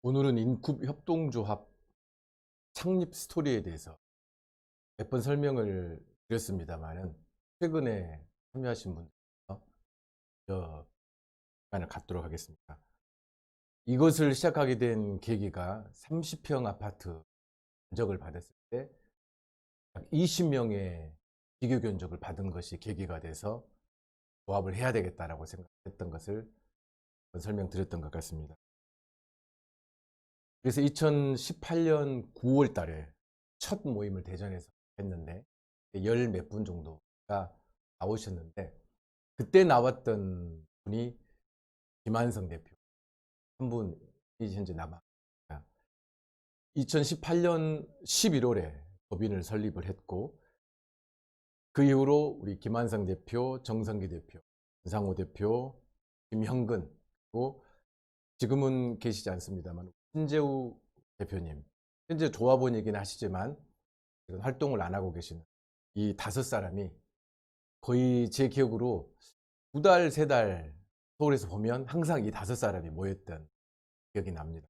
오늘은 인쿱 협동조합 창립 스토리에 대해서 몇 번 설명을 드렸습니다만은 최근에 참여하신 분들 시간을 갖도록 하겠습니다. 이것을 시작하게 된 계기가 30평 아파트 견적을 받았을 때 약 20명의 비교 견적을 받은 것이 계기가 돼서 조합을 해야 되겠다라고 생각했던 것을 설명드렸던 것 같습니다. 그래서 2018년 9월 달에 첫 모임을 대전에서 했는데 열 몇 분 정도가 나오셨는데, 그때 나왔던 분이 김한성 대표 한 분이 현재 남아. 2018년 11월에 법인을 설립을 했고, 그 이후로 우리 김한성 대표, 정성기 대표, 변상호 대표, 김형근, 그리고 지금은 계시지 않습니다만 신재우 대표님, 현재 조합원이긴 하시지만 지금 활동을 안 하고 계시는 이 5사람이 거의 제 기억으로 2달, 3달 서울에서 보면 항상 이 5사람이 모였던 기억이 납니다.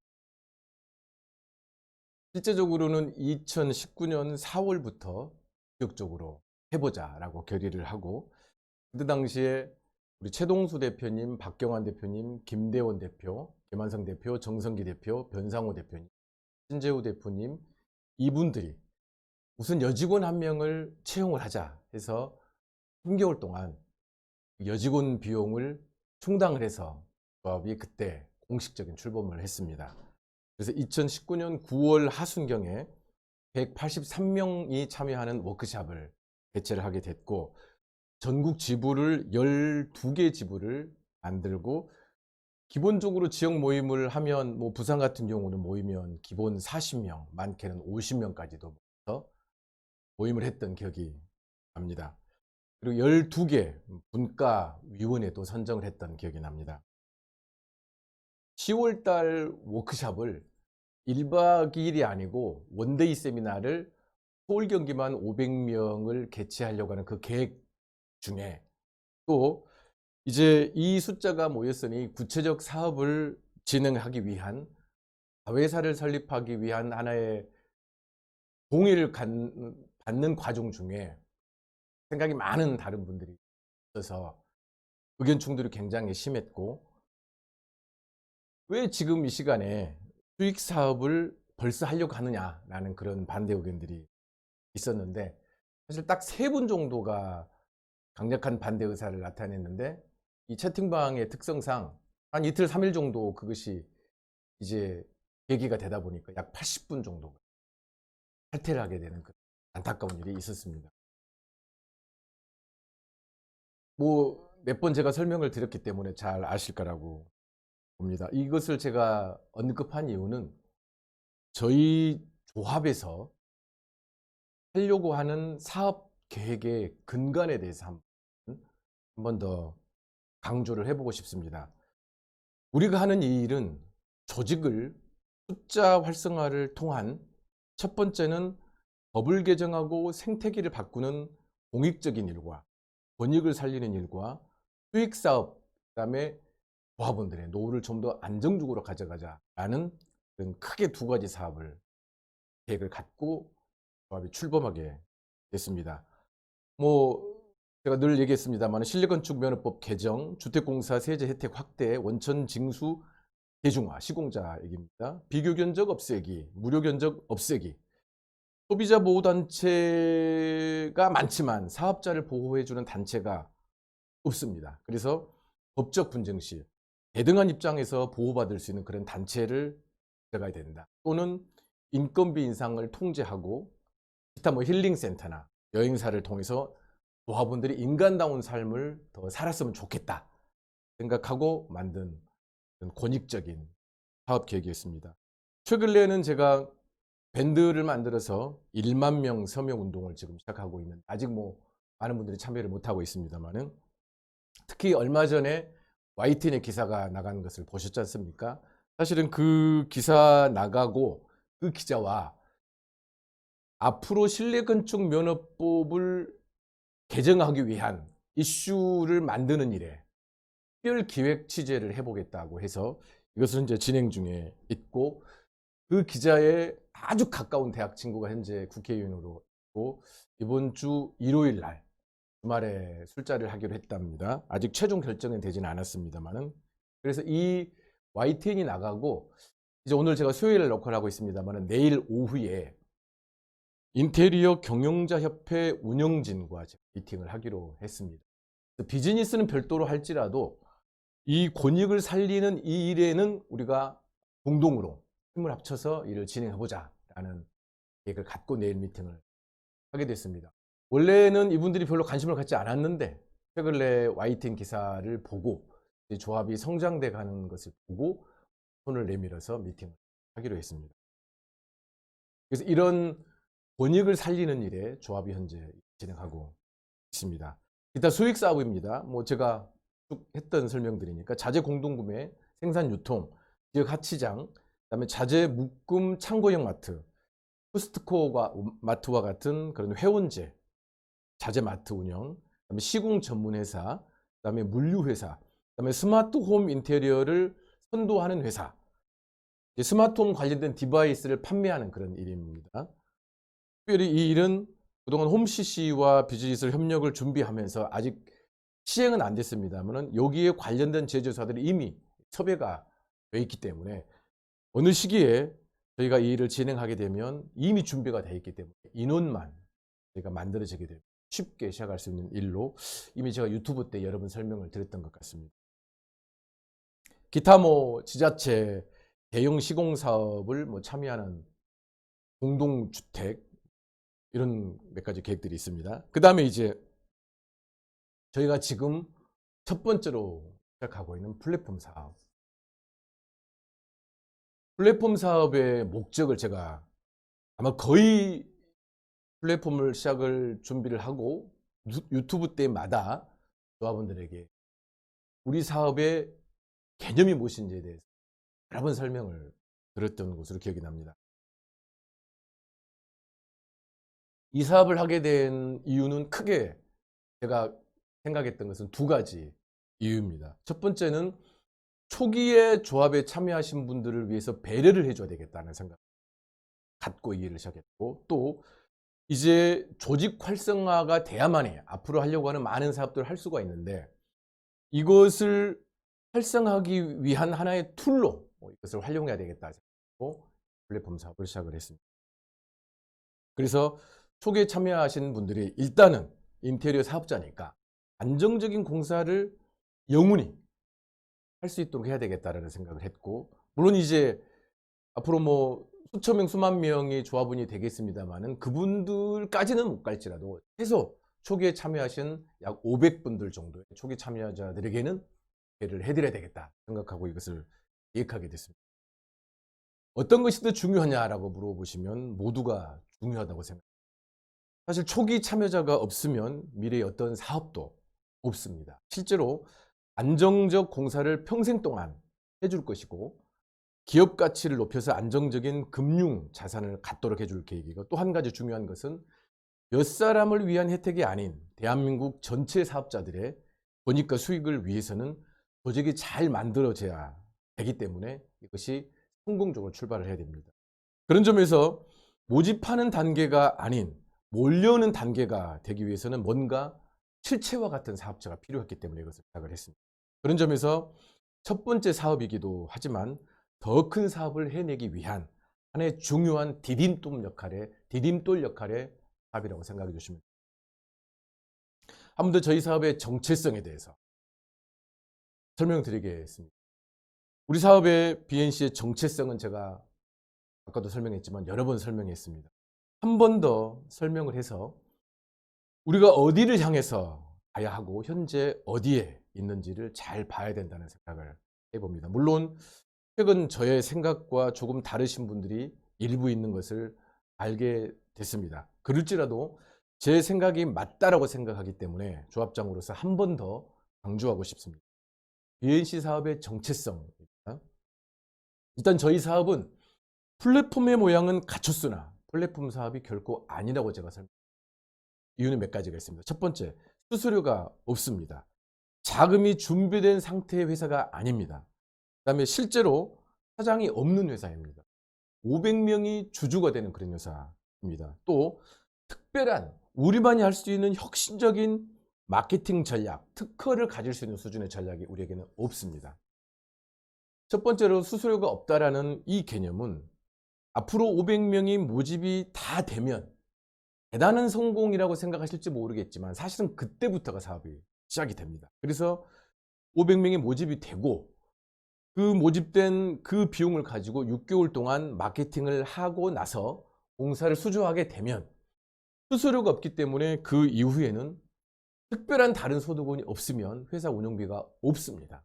실제적으로는 2019년 4월부터 본격적으로 해보자라고 결의를 하고, 그때 당시에 우리 최동수 대표님, 박경환 대표님, 김대원 대표, 김한성 대표, 정성기 대표, 변상호 대표님, 신재우 대표님, 이분들이 우선 여직원 한 명을 채용을 하자 해서 3개월 동안 여직원 비용을 충당을 해서 조합이 그때 공식적인 출범을 했습니다. 그래서 2019년 9월 하순경에 183명이 참여하는 워크숍을 개최를 하게 됐고, 전국 지부를 12개 지부를 만들고, 기본적으로 지역 모임을 하면 뭐 부산 같은 경우는 모이면 기본 40명, 많게는 50명까지도 모임을 했던 기억이 납니다. 그리고 12개 분과위원회도 선정을 했던 기억이 납니다. 10월달 워크숍을 1박 2일이 아니고 원데이 세미나를 서울 경기만 500명을 개최하려고 하는 그 계획 중에, 또 이제 이 숫자가 모였으니 구체적 사업을 진행하기 위한, 사회사를 설립하기 위한 하나의 동의를 받는 과정 중에 생각이 많은 다른 분들이 있어서 의견 충돌이 굉장히 심했고, 왜 지금 이 시간에 수익 사업을 벌써 하려고 하느냐라는 그런 반대 의견들이 있었는데, 사실 딱 3분 정도가 강력한 반대 의사를 나타냈는데, 이 채팅방의 특성상 한 이틀 3일 정도 그것이 이제 계기가 되다 보니까 약 80분 정도가 탈퇴를 하게 되는 그 안타까운 일이 있었습니다. 뭐 몇 번 제가 설명을 드렸기 때문에 잘 아실 거라고 봅니다. 이것을 제가 언급한 이유는 저희 조합에서 하려고 하는 사업 계획의 근간에 대해서 한 번 더 강조를 해보고 싶습니다. 우리가 하는 이 일은 조직을 숫자 활성화를 통한, 첫 번째는 법을 개정하고 생태계를 바꾸는 공익적인 일과 권익을 살리는 일과 수익사업, 그다음에 조합원들의 노후를 좀 더 안정적으로 가져가자라는 그런 크게 2가지 사업을 계획을 갖고 조합이 출범하게 됐습니다. 뭐 제가 늘 얘기했습니다만, 실내건축면허법 개정, 주택공사 세제 혜택 확대, 원천 징수 대중화, 시공자 얘기입니다. 비교 견적 없애기, 무료 견적 없애기. 소비자 보호 단체가 많지만 사업자를 보호해주는 단체가 없습니다. 그래서 법적 분쟁 시 대등한 입장에서 보호받을 수 있는 그런 단체를 들어가야 된다. 또는 인건비 인상을 통제하고 기타 뭐 힐링센터나 여행사를 통해서 조합원들이 인간다운 삶을 더 살았으면 좋겠다 생각하고 만든 권익적인 사업 계획이었습니다. 최근에는 제가 밴드를 만들어서 1만 명 서명 운동을 지금 시작하고 있는, 아직 뭐 많은 분들이 참여를 못하고 있습니다만은, 특히 얼마 전에 YTN의 기사가 나간 것을 보셨지 않습니까? 사실은 그 기사 나가고 그 기자와 앞으로 실내건축면허법을 개정하기 위한 이슈를 만드는 일에 특별 기획 취재를 해보겠다고 해서 이것은 이제 진행 중에 있고, 그 기자의 아주 가까운 대학 친구가 현재 국회의원으로 있고, 이번 주 일요일 날 주말에 술자리를 하기로 했답니다. 아직 최종 결정은 되지는 않았습니다만은. 그래서 이 YTN이 나가고, 이제 오늘 제가 수요일에 녹화를 하고 있습니다만은 내일 오후에 인테리어 경영자 협회 운영진과 미팅을 하기로 했습니다. 비즈니스는 별도로 할지라도 이 권익을 살리는 이 일에는 우리가 공동으로 힘을 합쳐서 일을 진행해보자 라는 계획을 갖고 내일 미팅을 하게 됐습니다. 원래는 이분들이 별로 관심을 갖지 않았는데 최근에 YTN 기사를 보고 조합이 성장돼 가는 것을 보고 손을 내밀어서 미팅을 하기로 했습니다. 그래서 이런 권익을 살리는 일에 조합이 현재 진행하고 있습니다. 일단 수익 사업입니다. 뭐 제가 쭉 했던 설명들이니까 자재 공동구매, 생산 유통, 지역 하치장, 그다음에 자재 묶음 창고형 마트, 코스트코와 마트와 같은 그런 회원제, 자재 마트 운영, 그다음에 시공 전문 회사, 그다음에 물류 회사, 그다음에 스마트홈 인테리어를 선도하는 회사, 스마트홈 관련된 디바이스를 판매하는 그런 일입니다. 특별히 이 일은 그동안 홈CC와 비즈니스 협력을 준비하면서 아직 시행은 안 됐습니다만 여기에 관련된 제조사들이 이미 섭외가 돼 있기 때문에 어느 시기에 저희가 이 일을 진행하게 되면 이미 준비가 돼 있기 때문에 인원만 저희가 만들어지게 되면 쉽게 시작할 수 있는 일로 이미 제가 유튜브 때 여러 번 설명을 드렸던 것 같습니다. 기타 뭐 지자체 대형 시공 사업을 뭐 참여하는 공동주택 이런 몇 가지 계획들이 있습니다. 그 다음에 이제 저희가 지금 첫 번째로 시작하고 있는 플랫폼 사업. 플랫폼 사업의 목적을 제가 아마 거의 플랫폼을 시작을 준비를 하고 유튜브 때마다 조합원들에게 우리 사업의 개념이 무엇인지에 대해서 여러 번 설명을 드렸던 것으로 기억이 납니다. 이 사업을 하게 된 이유는 크게 제가 생각했던 것은 두 가지 이유입니다. 첫 번째는 초기에 조합에 참여하신 분들을 위해서 배려를 해줘야 되겠다는 생각 갖고 이 일을 시작했고, 또 이제 조직 활성화가 돼야만이 앞으로 하려고 하는 많은 사업들을 할 수가 있는데 이것을 활성화하기 위한 하나의 툴로 이것을 활용해야 되겠다 생각하고 플랫폼 사업을 시작을 했습니다. 그래서 초기에 참여하신 분들이 일단은 인테리어 사업자니까 안정적인 공사를 영원히 할 수 있도록 해야 되겠다라는 생각을 했고, 물론 이제 앞으로 뭐 수천 명, 수만 명이 조합원이 되겠습니다만은 그분들까지는 못 갈지라도 최소 초기에 참여하신 약 500분들 정도의 초기 참여자들에게는 기회를 해드려야 되겠다 생각하고 이것을 계획하게 됐습니다. 어떤 것이 더 중요하냐라고 물어보시면 모두가 중요하다고 생각합니다. 사실 초기 참여자가 없으면 미래의 어떤 사업도 없습니다. 실제로 안정적 공사를 평생 동안 해줄 것이고 기업 가치를 높여서 안정적인 금융 자산을 갖도록 해줄 계획이고, 또 한 가지 중요한 것은 몇 사람을 위한 혜택이 아닌 대한민국 전체 사업자들의 권익과 수익을 위해서는 조직이 잘 만들어져야 되기 때문에 이것이 성공적으로 출발을 해야 됩니다. 그런 점에서 모집하는 단계가 아닌 몰려오는 단계가 되기 위해서는 뭔가 실체와 같은 사업자가 필요했기 때문에 이것을 시작을 했습니다. 그런 점에서 첫 번째 사업이기도 하지만 더 큰 사업을 해내기 위한 하나의 중요한 디딤돌 역할의 사업이라고 생각해 주시면 됩니다. 한 번 더 저희 사업의 정체성에 대해서 설명드리겠습니다. 우리 사업의 BNC의 정체성은 제가 아까도 설명했지만 여러 번 설명했습니다. 한 번 더 설명을 해서 우리가 어디를 향해서 가야 하고 현재 어디에 있는지를 잘 봐야 된다는 생각을 해봅니다. 물론 최근 저의 생각과 조금 다르신 분들이 일부 있는 것을 알게 됐습니다. 그럴지라도 제 생각이 맞다라고 생각하기 때문에 조합장으로서 한 번 더 강조하고 싶습니다. BNC 사업의 정체성입니다. 일단 저희 사업은 플랫폼의 모양은 갖췄으나 플랫폼 사업이 결코 아니라고 제가 설명합니다. 이유는 몇 가지가 있습니다. 첫 번째, 수수료가 없습니다. 자금이 준비된 상태의 회사가 아닙니다. 그다음에 실제로 사장이 없는 회사입니다. 500명이 주주가 되는 그런 회사입니다. 또 특별한 우리만이 할 수 있는 혁신적인 마케팅 전략, 특허를 가질 수 있는 수준의 전략이 우리에게는 없습니다. 첫 번째로 수수료가 없다라는 이 개념은 앞으로 500명이 모집이 다 되면 대단한 성공이라고 생각하실지 모르겠지만 사실은 그때부터가 사업이 시작이 됩니다. 그래서 500명이 모집이 되고 그 모집된 그 비용을 가지고 6개월 동안 마케팅을 하고 나서 공사를 수주하게 되면 수수료가 없기 때문에 그 이후에는 특별한 다른 소득원이 없으면 회사 운영비가 없습니다.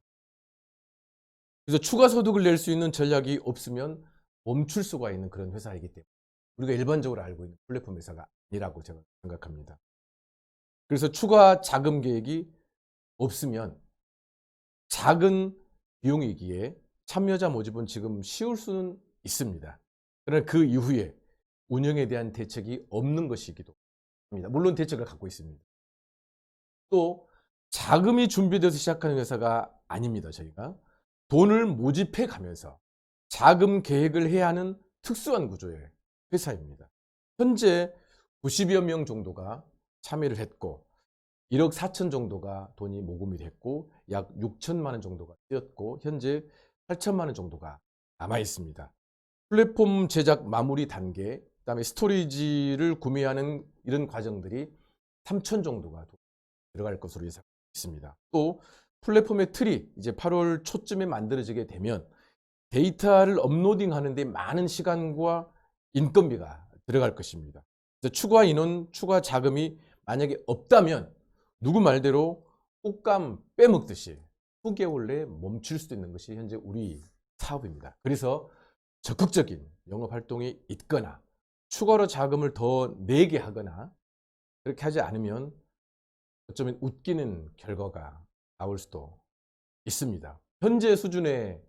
그래서 추가 소득을 낼 수 있는 전략이 없으면 멈출 수가 있는 그런 회사이기 때문에 우리가 일반적으로 알고 있는 플랫폼 회사가 아니라고 제가 생각합니다. 그래서 추가 자금 계획이 없으면 작은 비용이기에 참여자 모집은 지금 쉬울 수는 있습니다. 그러나 그 이후에 운영에 대한 대책이 없는 것이기도 합니다. 물론 대책을 갖고 있습니다. 또 자금이 준비돼서 시작하는 회사가 아닙니다. 저희가 돈을 모집해 가면서 자금 계획을 해야 하는 특수한 구조의 회사입니다. 현재 90여 명 정도가 참여를 했고 1억 4천 정도가 돈이 모금이 됐고 약 6천만 원 정도가 뛰었고 현재 8천만 원 정도가 남아 있습니다. 플랫폼 제작 마무리 단계, 그다음에 스토리지를 구매하는 이런 과정들이 3천 정도가 들어갈 것으로 예상되고 있습니다. 또 플랫폼의 틀이 이제 8월 초쯤에 만들어지게 되면 데이터를 업로딩하는 데 많은 시간과 인건비가 들어갈 것입니다. 그래서 추가 인원, 추가 자금이 만약에 없다면 누구 말대로 꽃감 빼먹듯이 수개월 내에 멈출 수도 있는 것이 현재 우리 사업입니다. 그래서 적극적인 영업 활동이 있거나 추가로 자금을 더 내게 하거나 그렇게 하지 않으면 어쩌면 웃기는 결과가 나올 수도 있습니다. 현재 수준의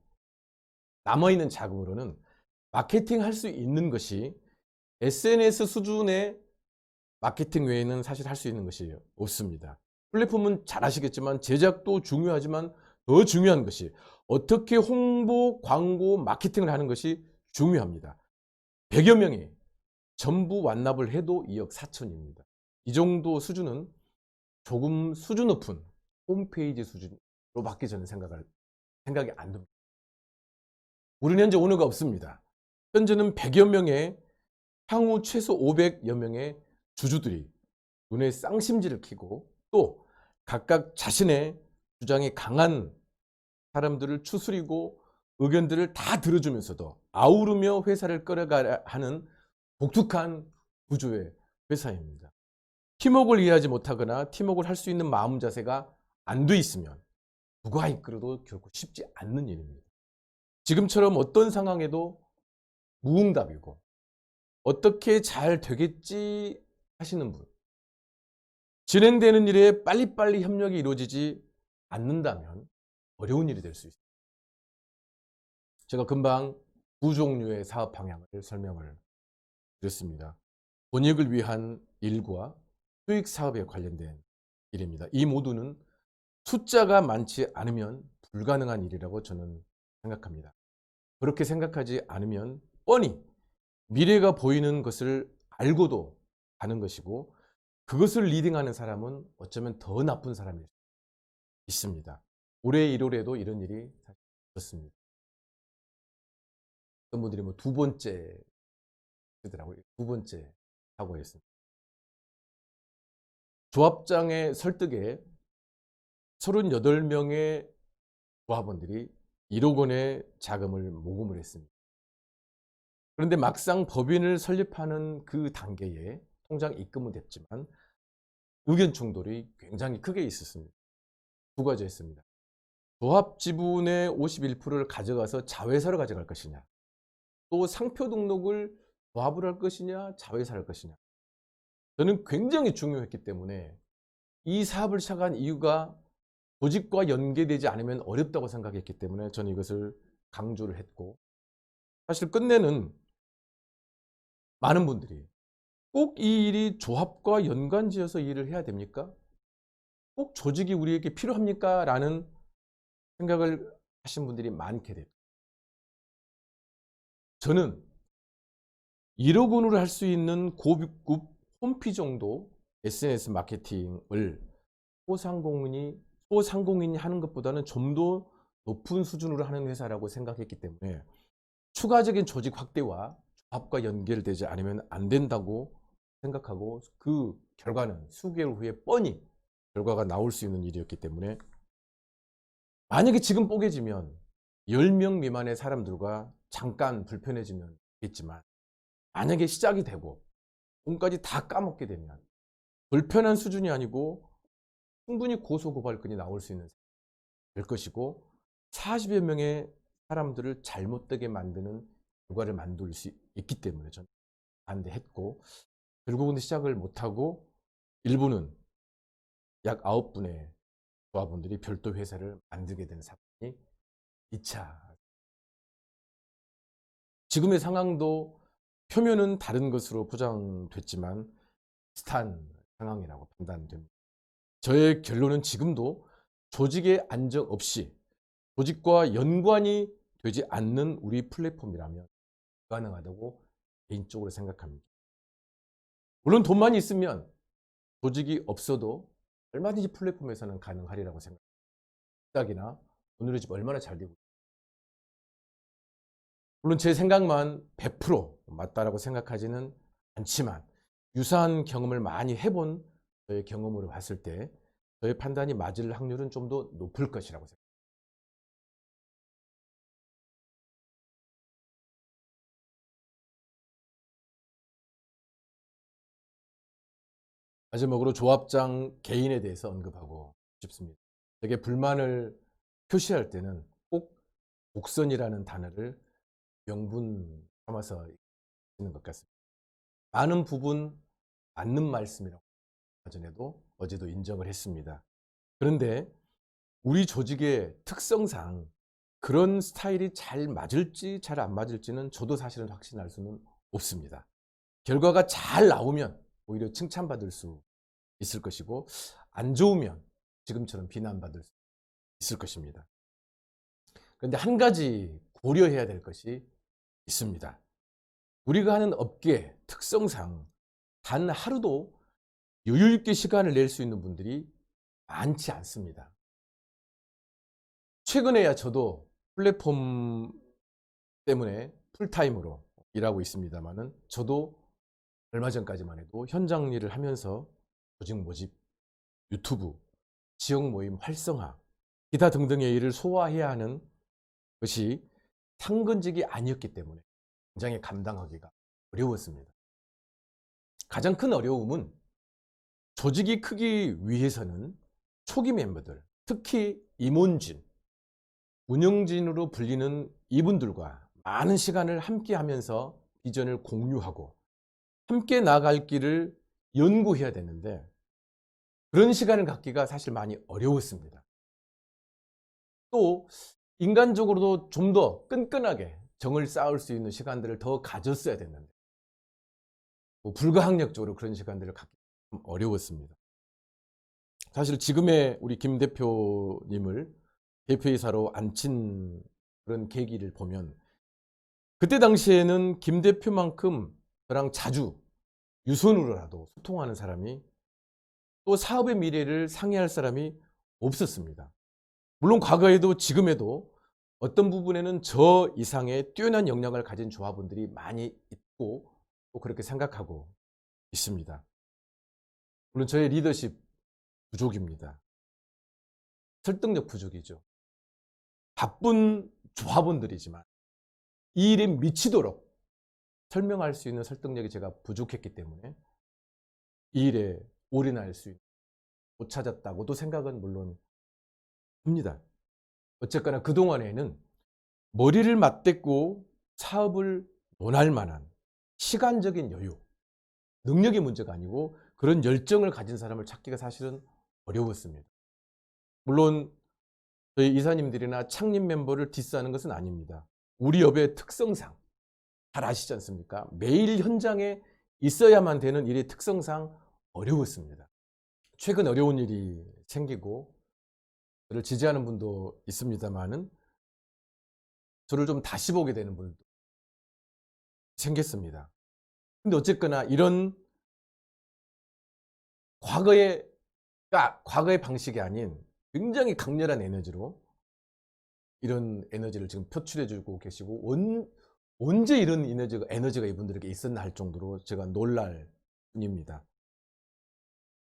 남아있는 자금으로는 마케팅 할 수 있는 것이 SNS 수준의 마케팅 외에는 사실 할 수 있는 것이 없습니다. 플랫폼은 잘 아시겠지만 제작도 중요하지만 더 중요한 것이 어떻게 홍보, 광고, 마케팅을 하는 것이 중요합니다. 100여 명이 전부 완납을 해도 2억 4천입니다. 이 정도 수준은 조금 수준 높은 홈페이지 수준으로밖에 저는 생각이 안 듭니다. 우리는 현재 오너가 없습니다. 현재는 100여 명의 향후 최소 500여 명의 주주들이 눈에 쌍심지를 켜고 또 각각 자신의 주장이 강한 사람들을 추스리고 의견들을 다 들어주면서도 아우르며 회사를 끌어가야 하는 독특한 구조의 회사입니다. 팀워크를 이해하지 못하거나 팀워크를 할 수 있는 마음 자세가 안 돼 있으면 누가 이끌어도 결코 쉽지 않는 일입니다. 지금처럼 어떤 상황에도 무응답이고 어떻게 잘 되겠지 하시는 분, 진행되는 일에 빨리빨리 협력이 이루어지지 않는다면 어려운 일이 될 수 있습니다. 제가 금방 두 종류의 사업 방향을 설명을 드렸습니다. 본익을 위한 일과 수익 사업에 관련된 일입니다. 이 모두는 숫자가 많지 않으면 불가능한 일이라고 저는 생각합니다. 그렇게 생각하지 않으면 뻔히 미래가 보이는 것을 알고도 가는 것이고 그것을 리딩하는 사람은 어쩌면 더 나쁜 사람일 수 있습니다. 올해 1월에도 이런 일이 사실 있었습니다. 어떤 분들이 뭐 두 번째 쓰더라고요. 두 번째 사고였습니다. 조합장의 설득에 38명의 조합원들이 1억 원의 자금을 모금을 했습니다. 그런데 막상 법인을 설립하는 그 단계에 통장 입금은 됐지만 의견 충돌이 굉장히 크게 있었습니다. 두 가지였습니다. 조합 지분의 51%를 가져가서 자회사로 가져갈 것이냐, 또 상표 등록을 조합을 할 것이냐, 자회사를 할 것이냐. 저는 굉장히 중요했기 때문에 이 사업을 시작한 이유가 조직과 연계되지 않으면 어렵다고 생각했기 때문에 저는 이것을 강조를 했고, 사실 끝내는 많은 분들이 꼭 이 일이 조합과 연관지어서 일을 해야 됩니까? 꼭 조직이 우리에게 필요합니까? 라는 생각을 하신 분들이 많게 됩니다. 저는 1억 원으로 할 수 있는 고급 홈피 정도 SNS 마케팅을 소상공인이 하는 것보다는 좀 더 높은 수준으로 하는 회사라고 생각했기 때문에 추가적인 조직 확대와 조합과 연결되지 않으면 안 된다고 생각하고, 그 결과는 수개월 후에 뻔히 결과가 나올 수 있는 일이었기 때문에, 만약에 지금 뽀개지면 10명 미만의 사람들과 잠깐 불편해지면 있겠지만, 만약에 시작이 되고 돈까지 다 까먹게 되면 불편한 수준이 아니고 충분히 고소고발건이 나올 수 있는 될 것이고, 40여 명의 사람들을 잘못되게 만드는 결과를 만들 수 있기 때문에 저는 반대했고, 결국은 시작을 못하고 일부는 약 9분의 조합원들이 별도 회사를 만들게 되는 사건이 2차. 지금의 상황도 표면은 다른 것으로 포장됐지만 비슷한 상황이라고 판단됩니다. 저의 결론은 지금도 조직의 안정 없이 조직과 연관이 되지 않는 우리 플랫폼이라면 불가능하다고 개인적으로 생각합니다. 물론 돈만 있으면 조직이 없어도 얼마든지 플랫폼에서는 가능하리라고 생각합니다. 시작이나 오늘의 집 얼마나 잘 되고, 물론 제 생각만 100% 맞다라고 생각하지는 않지만 유사한 경험을 많이 해본 저의 경험으로 봤을 때 저의 판단이 맞을 확률은 좀 더 높을 것이라고 생각합니다. 마지막으로 조합장 개인에 대해서 언급하고 싶습니다. 되게 불만을 표시할 때는 꼭 복선이라는 단어를 명분 삼아서 쓰는 것 같습니다. 많은 부분 맞는 말씀이라고 전에도 어제도 인정을 했습니다. 그런데 우리 조직의 특성상 그런 스타일이 잘 맞을지 잘 안 맞을지는 저도 사실은 확신할 수는 없습니다. 결과가 잘 나오면 오히려 칭찬받을 수 있을 것이고, 안 좋으면 지금처럼 비난받을 수 있을 것입니다. 그런데 한 가지 고려해야 될 것이 있습니다. 우리가 하는 업계 특성상 단 하루도 여유 있게 시간을 낼 수 있는 분들이 많지 않습니다. 최근에야 저도 플랫폼 때문에 풀타임으로 일하고 있습니다만은, 저도 얼마 전까지만 해도 현장 일을 하면서 조직 모집, 유튜브, 지역 모임 활성화, 기타 등등의 일을 소화해야 하는 것이 상근직이 아니었기 때문에 굉장히 감당하기가 어려웠습니다. 가장 큰 어려움은 조직이 크기 위해서는 초기 멤버들, 특히 임원진, 운영진으로 불리는 이분들과 많은 시간을 함께 하면서 비전을 공유하고 함께 나아갈 길을 연구해야 되는데, 그런 시간을 갖기가 사실 많이 어려웠습니다. 또 인간적으로도 좀 더 끈끈하게 정을 쌓을 수 있는 시간들을 더 가졌어야 됐는데, 불가항력적으로 그런 시간들을 갖기 좀 어려웠습니다. 사실 지금의 우리 김 대표님을 대표이사로 앉힌 그런 계기를 보면, 그때 당시에는 김 대표만큼 저랑 자주 유선으로라도 소통하는 사람이, 또 사업의 미래를 상의할 사람이 없었습니다. 물론 과거에도 지금에도 어떤 부분에는 저 이상의 뛰어난 역량을 가진 조합원들이 많이 있고 또 그렇게 생각하고 있습니다. 물론 저의 리더십 부족입니다. 설득력 부족이죠. 바쁜 조합원들이지만 이 일에 미치도록 설명할 수 있는 설득력이 제가 부족했기 때문에 이 일에 올인할 수 못 찾았다고도 생각은 물론 합니다. 어쨌거나 그동안에는 머리를 맞대고 사업을 논할 만한 시간적인 여유, 능력의 문제가 아니고 그런 열정을 가진 사람을 찾기가 사실은 어려웠습니다. 물론 저희 이사님들이나 창립 멤버를 디스하는 것은 아닙니다. 우리 업의 특성상 잘 아시지 않습니까? 매일 현장에 있어야만 되는 일의 특성상 어려웠습니다. 최근 어려운 일이 생기고 저를 지지하는 분도 있습니다만은 저를 좀 다시 보게 되는 분도 생겼습니다. 근데 어쨌거나 이런 과거의 과거의 방식이 아닌 굉장히 강렬한 에너지로 이런 에너지를 지금 표출해 주고 계시고 언제 이런 에너지가 이분들에게 있었나 할 정도로 제가 놀랄 뿐입니다.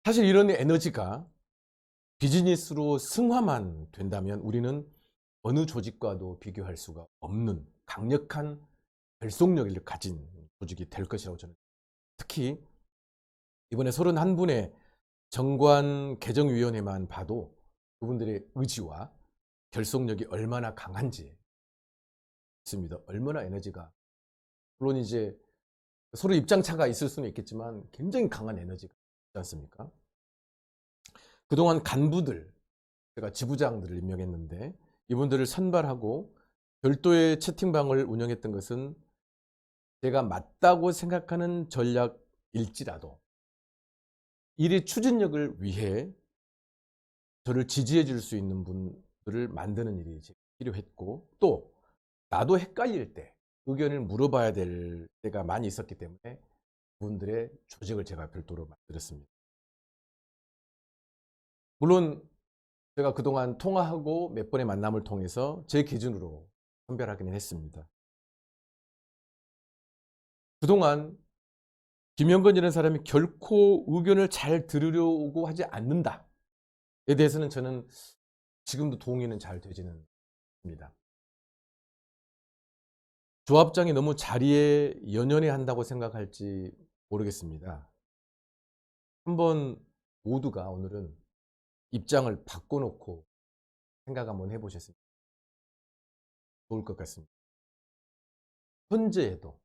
사실 이런 에너지가 비즈니스로 승화만 된다면 우리는 어느 조직과도 비교할 수가 없는 강력한 결속력을 가진 조직이 될 것이라고 저는, 특히 이번에 31분의 정관 개정위원회만 봐도 그분들의 의지와 결속력이 얼마나 강한지 있습니다. 얼마나 에너지가, 물론 이제 서로 입장차가 있을 수는 있겠지만 굉장히 강한 에너지가 있지 않습니까? 그동안 간부들, 제가 지부장들을 임명했는데 이분들을 선발하고 별도의 채팅방을 운영했던 것은 제가 맞다고 생각하는 전략일지라도 일의 추진력을 위해 저를 지지해 줄 수 있는 분들을 만드는 일이 필요했고, 또 나도 헷갈릴 때 의견을 물어봐야 될 때가 많이 있었기 때문에 그분들의 조직을 제가 별도로 만들었습니다. 물론 제가 그동안 통화하고 몇 번의 만남을 통해서 제 기준으로 선별하기는 했습니다. 그동안 김영건이라는 사람이 결코 의견을 잘 들으려고 하지 않는다에 대해서는 저는 지금도 동의는 잘 되지는 않습니다. 조합장이 너무 자리에 연연해 한다고 생각할지 모르겠습니다. 한번 모두가 오늘은 입장을 바꿔놓고 생각 한번 해보셨으면 좋을 것 같습니다. 현재에도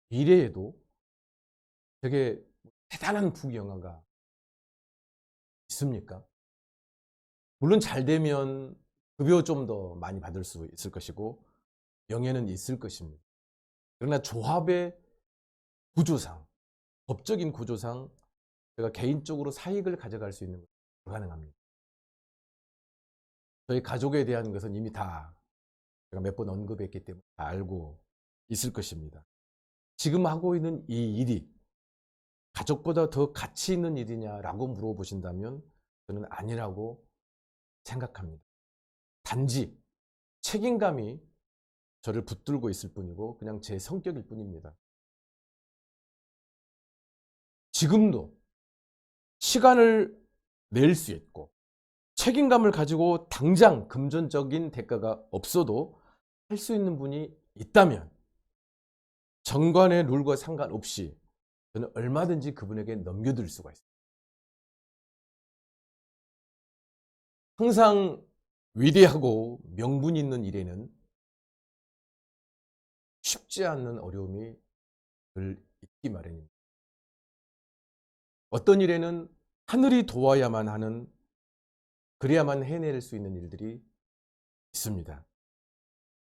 미래에도 되게 대단한 부귀영화가 있습니까? 물론 잘 되면 급여 좀 더 많이 받을 수 있을 것이고 명예는 있을 것입니다. 그러나 조합의 구조상, 법적인 구조상 제가 개인적으로 사익을 가져갈 수 있는 것은 불가능합니다. 저희 가족에 대한 것은 이미 다 제가 몇 번 언급했기 때문에 다 알고 있을 것입니다. 지금 하고 있는 이 일이 가족보다 더 가치 있는 일이냐라고 물어보신다면 저는 아니라고 생각합니다. 단지 책임감이 저를 붙들고 있을 뿐이고 그냥 제 성격일 뿐입니다. 지금도 시간을 낼 수 있고 책임감을 가지고 당장 금전적인 대가가 없어도 할 수 있는 분이 있다면 정관의 룰과 상관없이 저는 얼마든지 그분에게 넘겨드릴 수가 있습니다. 항상 위대하고 명분 있는 일에는 쉽지 않는 어려움이 늘 있기 마련입니다. 어떤 일에는 하늘이 도와야만 하는, 그래야만 해낼 수 있는 일들이 있습니다.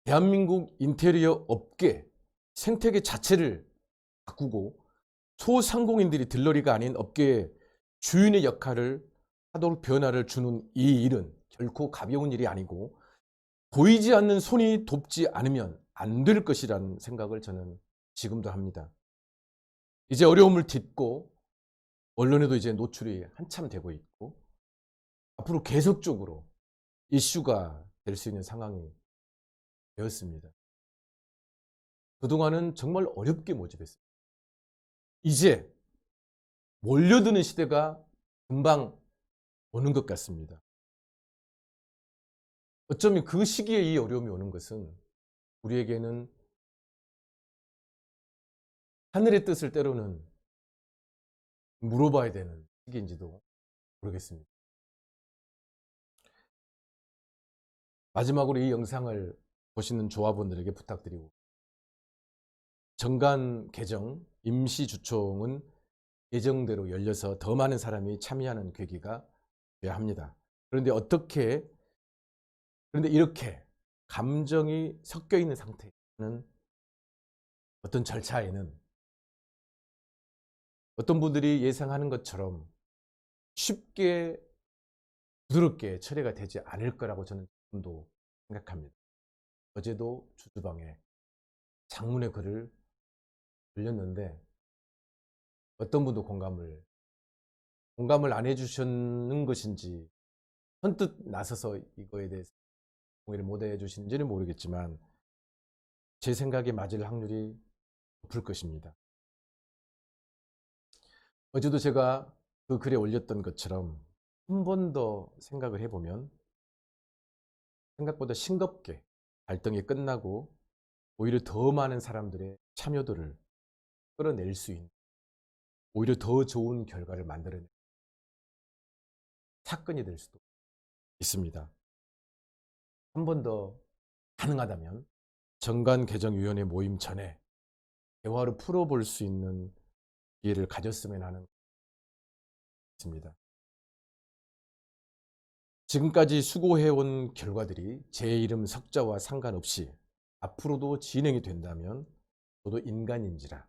대한민국 인테리어 업계 생태계 자체를 바꾸고 소상공인들이 들러리가 아닌 업계의 주인의 역할을 하도록 변화를 주는 이 일은 결코 가벼운 일이 아니고 보이지 않는 손이 돕지 않으면 안 될 것이라는 생각을 저는 지금도 합니다. 이제 어려움을 딛고 언론에도 이제 노출이 한참 되고 있고 앞으로 계속적으로 이슈가 될 수 있는 상황이 되었습니다. 그동안은 정말 어렵게 모집했습니다. 이제 몰려드는 시대가 금방 오는 것 같습니다. 어쩌면 그 시기에 이 어려움이 오는 것은 우리에게는 하늘의 뜻을 때로는 물어봐야 되는 시기인지도 모르겠습니다. 마지막으로 이 영상을 보시는 조합원들에게 부탁드리고, 정관 개정 임시주총은 예정대로 열려서 더 많은 사람이 참여하는 계기가 되어야 합니다. 그런데 이렇게 감정이 섞여 있는 상태는 어떤 절차에는 어떤 분들이 예상하는 것처럼 쉽게 부드럽게 처리가 되지 않을 거라고 저는 지금도 생각합니다. 어제도 주주방에 장문의 글을 올렸는데 어떤 분도 공감을 안 해주시는 것인지 선뜻 나서서 이거에 대해서 동의를 못 해주시는지는 모르겠지만 제 생각에 맞을 확률이 높을 것입니다. 어제도 제가 그 글에 올렸던 것처럼 한 번 더 생각을 해보면 생각보다 싱겁게 갈등이 끝나고 오히려 더 많은 사람들의 참여도를 끌어낼 수 있는 오히려 더 좋은 결과를 만들어낸 사건이 될 수도 있습니다. 한 번 더 가능하다면 정관개정위원회 모임 전에 대화로 풀어볼 수 있는 기회를 가졌으면 하는 것입니다. 지금까지 수고해온 결과들이 제 이름 석자와 상관없이 앞으로도 진행이 된다면 저도 인간인지라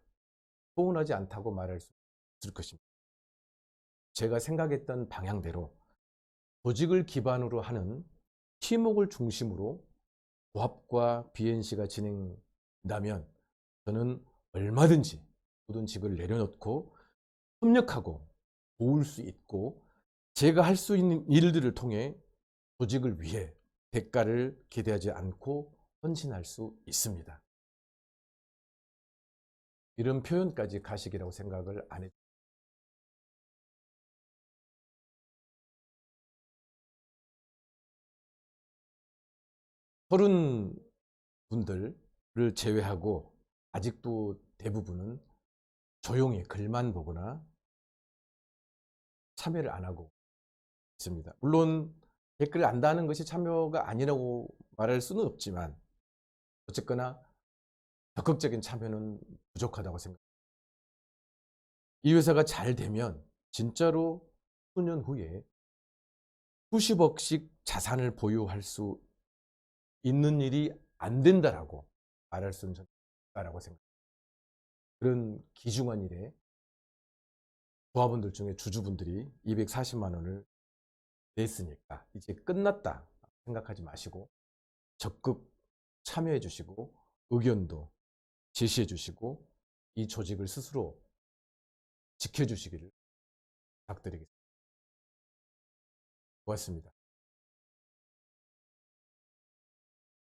서운하지 않다고 말할 수 있을 것입니다. 제가 생각했던 방향대로 조직을 기반으로 하는 팀웍을 중심으로 조합과 BNC가 진행된다면 저는 얼마든지 모든 직을 내려놓고 협력하고 도울 수 있고 제가 할 수 있는 일들을 통해 조직을 위해 대가를 기대하지 않고 헌신할 수 있습니다. 이런 표현까지 가식이라고 생각을 안 해요. 서른 분들을 제외하고 아직도 대부분은 조용히 글만 보거나 참여를 안 하고 있습니다. 물론 댓글을 안다는 것이 참여가 아니라고 말할 수는 없지만 어쨌거나 적극적인 참여는 부족하다고 생각합니다. 이 회사가 잘 되면 진짜로 수년 후에 수십억씩 자산을 보유할 수 있는 일이 안 된다라고 말할 수는 없다라고 생각합니다. 그런 귀중한 일에 조합원들 중에 주주분들이 240만 원을 냈으니까 이제 끝났다 생각하지 마시고 적극 참여해 주시고 의견도 제시해 주시고 이 조직을 스스로 지켜주시기를 부탁드리겠습니다. 고맙습니다.